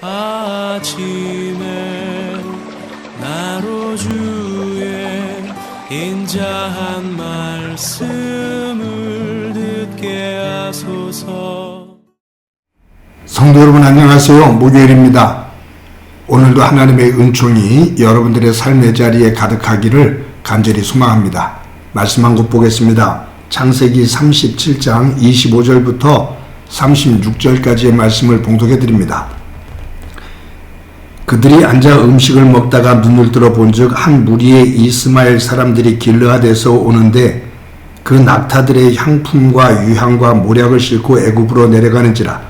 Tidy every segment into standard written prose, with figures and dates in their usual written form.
아침에 나로 주의 인자한 말씀을 듣게 하소서. 성도 여러분 안녕하세요. 목요일입니다. 오늘도 하나님의 은총이 여러분들의 삶의 자리에 가득하기를 간절히 소망합니다. 말씀 한 곳 보겠습니다. 창세기 37장 25절부터 36절까지의 말씀을 봉독해 드립니다. 그들이 앉아 음식을 먹다가 눈을 들어 본즉 한 무리의 이스마엘 사람들이 길르앗에서 오는데 그 낙타들의 향품과 유향과 모략을 싣고 애굽으로 내려가는지라.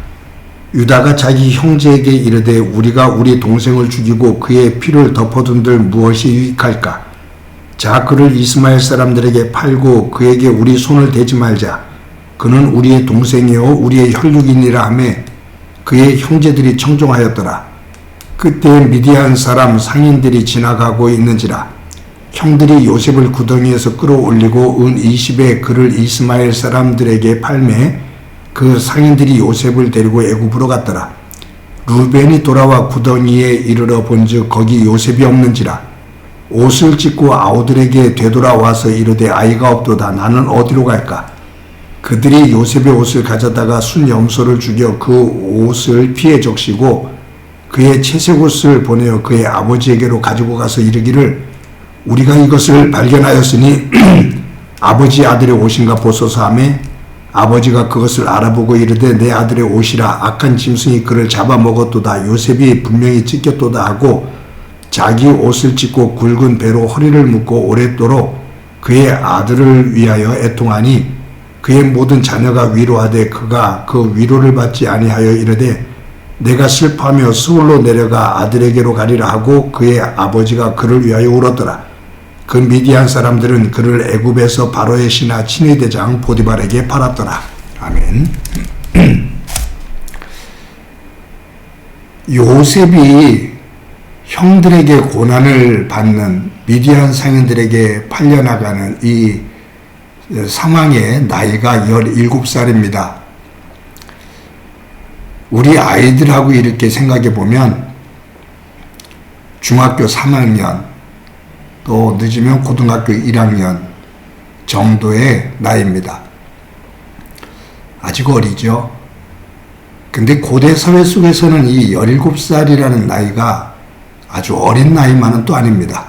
유다가 자기 형제에게 이르되 우리가 우리 동생을 죽이고 그의 피를 덮어둔들 무엇이 유익할까? 자, 그를 이스마엘 사람들에게 팔고 그에게 우리 손을 대지 말자. 그는 우리의 동생이요 우리의 혈육이니라 하며 그의 형제들이 청종하였더라. 그때 미디안 사람 상인들이 지나가고 있는지라. 형들이 요셉을 구덩이에서 끌어올리고 은 20에 그를 이스마엘 사람들에게 팔매 그 상인들이 요셉을 데리고 애굽으로 갔더라. 루벤이 돌아와 구덩이에 이르러 본즉 거기 요셉이 없는지라. 옷을 찢고 아우들에게 되돌아와서 이르되 아이가 없도다. 나는 어디로 갈까? 그들이 요셉의 옷을 가져다가 순염소를 죽여 그 옷을 피에 적시고 그의 채색 옷을 보내어 그의 아버지에게로 가지고 가서 이르기를 우리가 이것을 발견하였으니 아버지 아들의 옷인가 보소서 하며 아버지가 그것을 알아보고 이르되 내 아들의 옷이라. 악한 짐승이 그를 잡아먹었도다. 요셉이 분명히 찢겼도다 하고 자기 옷을 찢고 굵은 배로 허리를 묶고 오랫도록 그의 아들을 위하여 애통하니 그의 모든 자녀가 위로하되 그가 그 위로를 받지 아니하여 이르되 내가 슬퍼하며 스울로 내려가 아들에게로 가리라 하고 그의 아버지가 그를 위하여 울었더라. 그 미디안 사람들은 그를 애굽에서 바로의 신하 친위 대장 보디발에게 팔았더라. 아멘. 요셉이 형들에게 고난을 받는 미디안 상인들에게 팔려나가는 이 상황의 나이가 17살입니다. 우리 아이들하고 이렇게 생각해 보면 중학교 3학년 또 늦으면 고등학교 1학년 정도의 나이입니다. 아직 어리죠. 근데 고대 사회 속에서는 이 17살이라는 나이가 아주 어린 나이만은 또 아닙니다.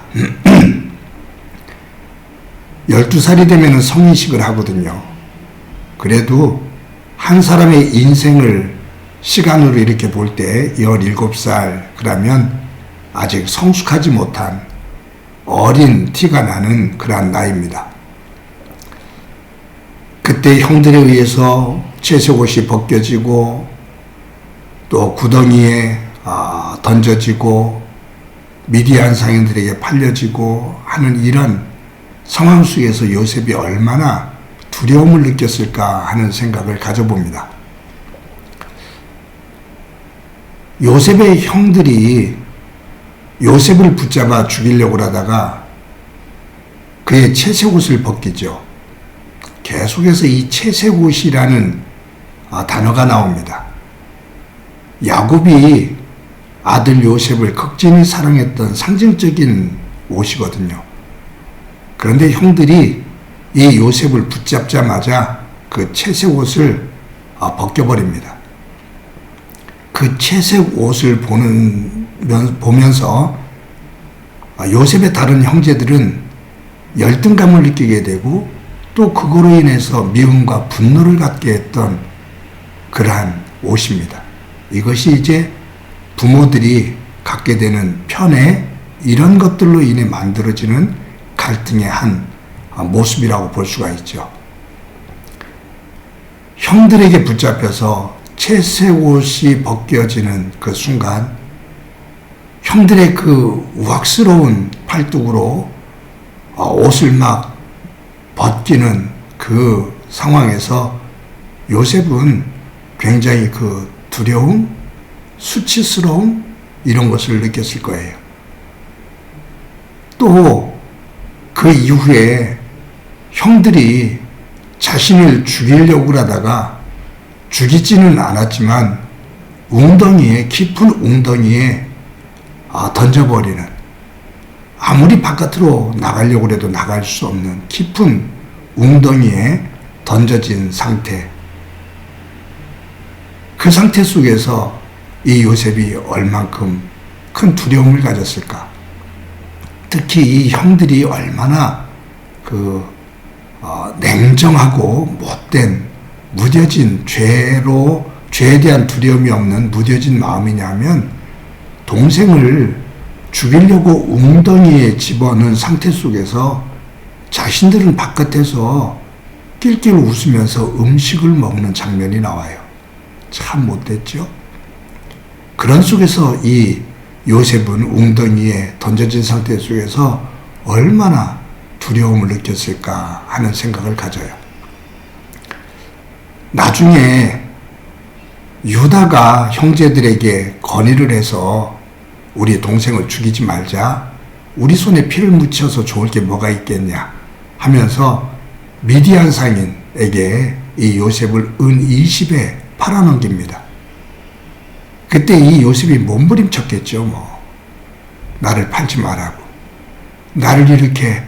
12살이 되면 성인식을 하거든요. 그래도 한 사람의 인생을 시간으로 이렇게 볼 때 17살 그러면 아직 성숙하지 못한 어린 티가 나는 그러한 나이입니다. 그때 형들에 의해서 채색 옷이 벗겨지고 또 구덩이에 던져지고 미디안 상인들에게 팔려지고 하는 이런 상황 속에서 요셉이 얼마나 두려움을 느꼈을까 하는 생각을 가져봅니다. 요셉의 형들이 요셉을 붙잡아 죽이려고 하다가 그의 채색 옷을 벗기죠. 계속해서 이 채색 옷이라는 단어가 나옵니다. 야곱이 아들 요셉을 극진히 사랑했던 상징적인 옷이거든요. 그런데 형들이 이 요셉을 붙잡자마자 그 채색 옷을 벗겨버립니다. 그 채색 옷을 보면서 요셉의 다른 형제들은 열등감을 느끼게 되고 또 그거로 인해서 미움과 분노를 갖게 했던 그러한 옷입니다. 이것이 이제 부모들이 갖게 되는 편애 이런 것들로 인해 만들어지는 갈등의 한 모습이라고 볼 수가 있죠. 형들에게 붙잡혀서 채색 옷이 벗겨지는 그 순간 형들의 그 우악스러운 팔뚝으로 옷을 막 벗기는 그 상황에서 요셉은 굉장히 그 두려움, 수치스러움 이런 것을 느꼈을 거예요. 또 그 이후에 형들이 자신을 죽이려고 하다가 죽이지는 않았지만 웅덩이에, 깊은 웅덩이에 던져버리는, 아무리 바깥으로 나가려고 해도 나갈 수 없는 깊은 웅덩이에 던져진 상태, 그 상태 속에서 이 요셉이 얼만큼 큰 두려움을 가졌을까. 특히 이 형들이 얼마나 냉정하고 못된, 무뎌진, 죄에 대한 두려움이 없는 무뎌진 마음이냐면, 동생을 죽이려고 웅덩이에 집어넣은 상태 속에서 자신들은 바깥에서 낄낄 웃으면서 음식을 먹는 장면이 나와요. 참 못됐죠? 그런 속에서 이 요셉은 웅덩이에 던져진 상태 속에서 얼마나 두려움을 느꼈을까 하는 생각을 가져요. 나중에 유다가 형제들에게 건의를 해서 우리 동생을 죽이지 말자, 우리 손에 피를 묻혀서 좋을 게 뭐가 있겠냐 하면서 미디안 상인에게 이 요셉을 은 20에 팔아넘깁니다. 그때 이 요셉이 몸부림쳤겠죠. 나를 팔지 말라고, 나를 이렇게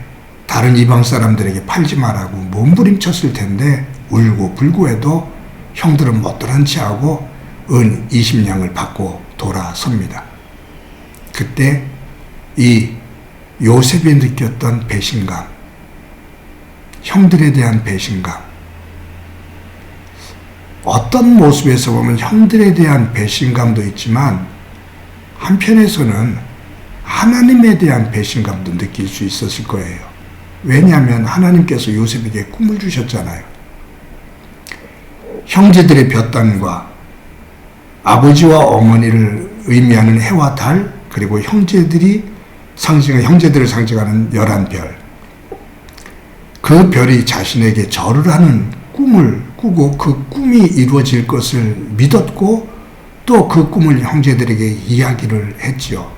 다른 이방 사람들에게 팔지 말라고 몸부림쳤을 텐데, 울고 불고 해도 형들은 못들은 체하고 은 20냥을 받고 돌아섭니다. 그때 이 요셉이 느꼈던 배신감, 형들에 대한 배신감, 어떤 모습에서 보면 형들에 대한 배신감도 있지만 한편에서는 하나님에 대한 배신감도 느낄 수 있었을 거예요. 왜냐하면 하나님께서 요셉에게 꿈을 주셨잖아요. 형제들의 볕단과 아버지와 어머니를 의미하는 해와 달, 그리고 형제들을 상징하는 11별, 그 별이 자신에게 절을 하는 꿈을 꾸고 그 꿈이 이루어질 것을 믿었고 또 그 꿈을 형제들에게 이야기를 했지요.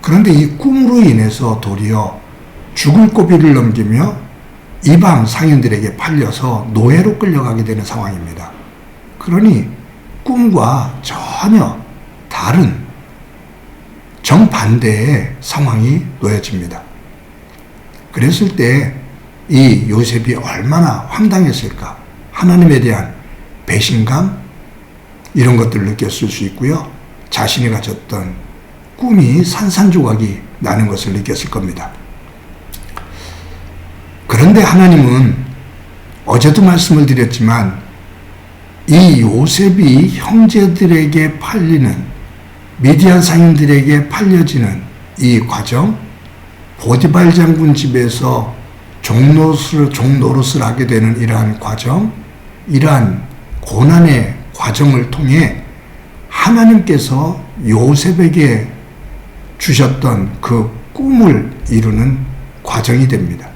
그런데 이 꿈으로 인해서 도리어 죽을 고비를 넘기며 이방 상인들에게 팔려서 노예로 끌려가게 되는 상황입니다. 그러니 꿈과 전혀 다른 정반대의 상황이 놓여집니다. 그랬을 때 이 요셉이 얼마나 황당했을까. 하나님에 대한 배신감, 이런 것들을 느꼈을 수 있고요. 자신이 가졌던 꿈이 산산조각이 나는 것을 느꼈을 겁니다. 그런데 하나님은 어제도 말씀을 드렸지만 이 요셉이 형제들에게 팔리는, 미디안 상인들에게 팔려지는 이 과정, 보디발 장군 집에서 종노릇을 하게 되는 이러한 과정, 이러한 고난의 과정을 통해 하나님께서 요셉에게 주셨던 그 꿈을 이루는 과정이 됩니다.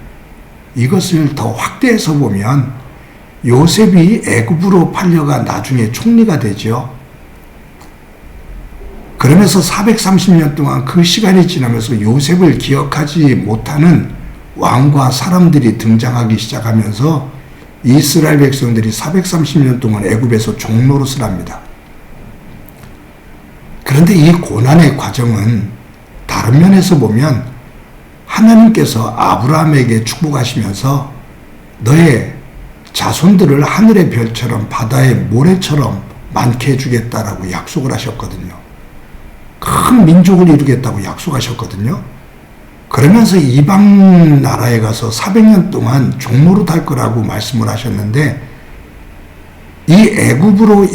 이것을 더 확대해서 보면 요셉이 애굽으로 팔려가 나중에 총리가 되죠. 그러면서 430년 동안 그 시간이 지나면서 요셉을 기억하지 못하는 왕과 사람들이 등장하기 시작하면서 이스라엘 백성들이 430년 동안 애굽에서 종노릇을 합니다. 그런데 이 고난의 과정은 다른 면에서 보면 하나님께서 아브라함에게 축복하시면서 너의 자손들을 하늘의 별처럼 바다의 모래처럼 많게 해주겠다라고 약속을 하셨거든요. 큰 민족을 이루겠다고 약속하셨거든요. 그러면서 이방 나라에 가서 400년 동안 종노릇 할 거라고 말씀을 하셨는데, 이 애굽으로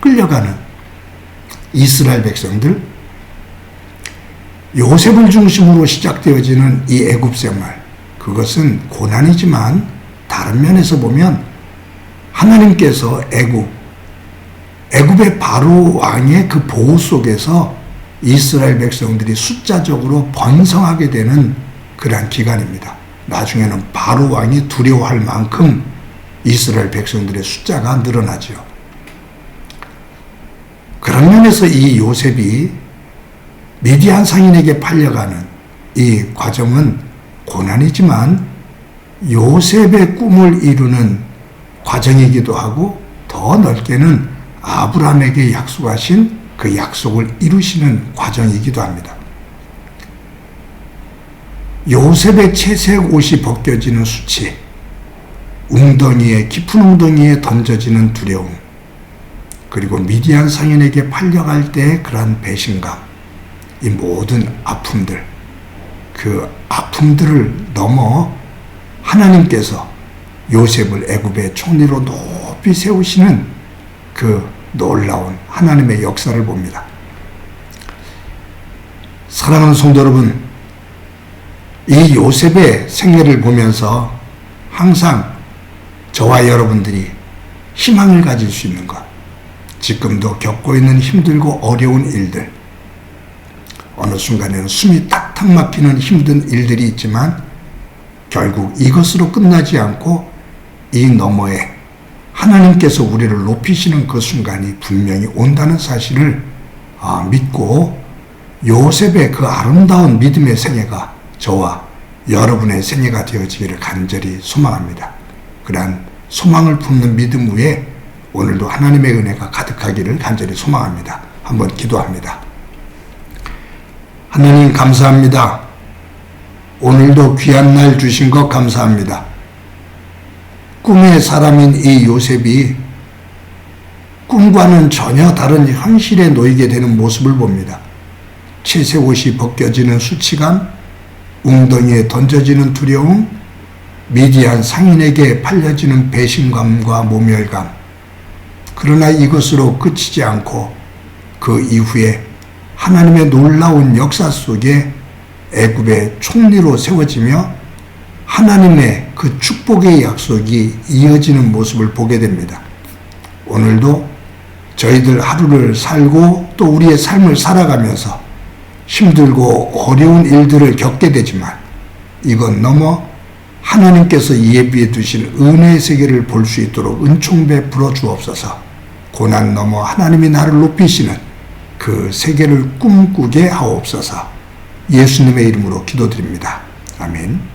끌려가는 이스라엘 백성들, 요셉을 중심으로 시작되어지는 이 애굽 생활, 그것은 고난이지만 다른 면에서 보면 하나님께서 애굽의 바로 왕의 그 보호 속에서 이스라엘 백성들이 숫자적으로 번성하게 되는 그러한 기간입니다. 나중에는 바로 왕이 두려워할 만큼 이스라엘 백성들의 숫자가 늘어나죠. 그런 면에서 이 요셉이 미디안 상인에게 팔려가는 이 과정은 고난이지만 요셉의 꿈을 이루는 과정이기도 하고, 더 넓게는 아브라함에게 약속하신 그 약속을 이루시는 과정이기도 합니다. 요셉의 채색 옷이 벗겨지는 수치, 깊은 웅덩이에 던져지는 두려움, 그리고 미디안 상인에게 팔려갈 때의 그러한 배신감, 이 모든 아픔들, 그 아픔들을 넘어 하나님께서 요셉을 애굽의 총리로 높이 세우시는 그 놀라운 하나님의 역사를 봅니다. 사랑하는 성도 여러분, 이 요셉의 생애를 보면서 항상 저와 여러분들이 희망을 가질 수 있는 것, 지금도 겪고 있는 힘들고 어려운 일들, 어느 순간에는 숨이 탁탁 막히는 힘든 일들이 있지만 결국 이것으로 끝나지 않고 이 너머에 하나님께서 우리를 높이시는 그 순간이 분명히 온다는 사실을 믿고 요셉의 그 아름다운 믿음의 생애가 저와 여러분의 생애가 되어지기를 간절히 소망합니다. 그러한 소망을 품는 믿음 위에 오늘도 하나님의 은혜가 가득하기를 간절히 소망합니다. 한번 기도합니다. 하나님 감사합니다. 오늘도 귀한 날 주신 것 감사합니다. 꿈의 사람인 이 요셉이 꿈과는 전혀 다른 현실에 놓이게 되는 모습을 봅니다. 채색 옷이 벗겨지는 수치감, 웅덩이에 던져지는 두려움, 미디안 상인에게 팔려지는 배신감과 모멸감. 그러나 이것으로 그치지 않고 그 이후에 하나님의 놀라운 역사 속에 애굽의 총리로 세워지며 하나님의 그 축복의 약속이 이어지는 모습을 보게 됩니다. 오늘도 저희들 하루를 살고 또 우리의 삶을 살아가면서 힘들고 어려운 일들을 겪게 되지만 이건 넘어 하나님께서 예비해 두신 은혜의 세계를 볼 수 있도록 은총 베풀어 주옵소서. 고난 넘어 하나님이 나를 높이시는 그 세계를 꿈꾸게 하옵소서. 예수님의 이름으로 기도드립니다. 아멘.